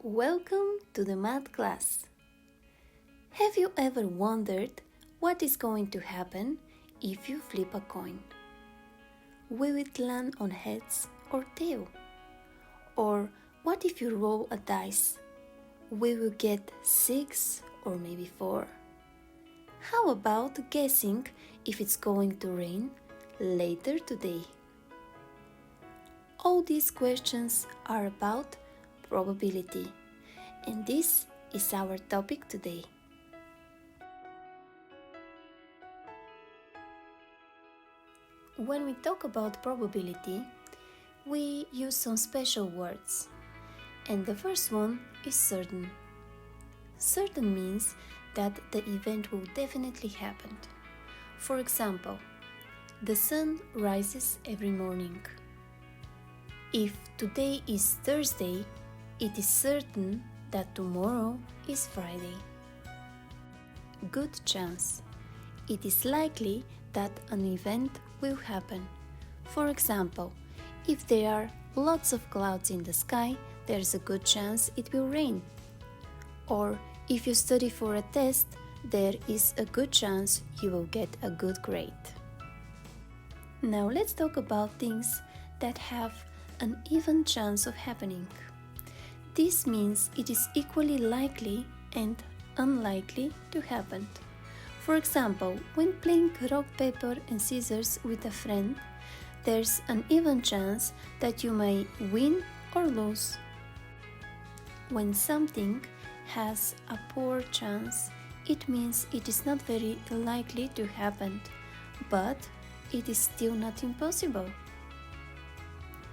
Welcome to the math class. Have you ever wondered what is going to happen if you flip a coin? Will it land on heads or tail? Or what if you roll a dice? Will you get 6 or maybe 4? How about guessing if it's going to rain later today? All these questions are about probability, and this is our topic today. When we talk about probability, we use some special words, and the first one is certain. Certain means that the event will definitely happen. For example, the sun rises every morning. If today is Thursday, it is certain that tomorrow is Friday. Good chance. It is likely that an event will happen. For example, if there are lots of clouds in the sky, there's a good chance it will rain. Or if you study for a test, there is a good chance you will get a good grade. Now let's talk about things that have an even chance of happening. This means it is equally likely and unlikely to happen. For example, when playing rock, paper and scissors with a friend, there's an even chance that you may win or lose. When something has a poor chance, it means it is not very likely to happen, but it is still not impossible.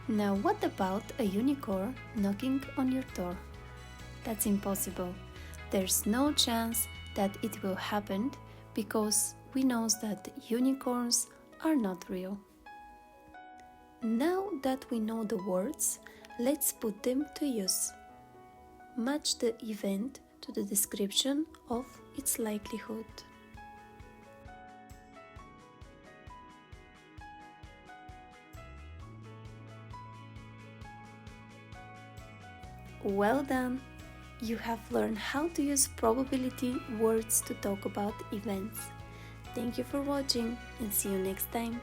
Now what about a unicorn knocking on your door? That's impossible. There's no chance that it will happen because we know that unicorns are not real. Now that we know the words, let's put them to use. Match the event to the description of its likelihood. Well done! You have learned how to use probability words to talk about events. Thank you for watching and see you next time.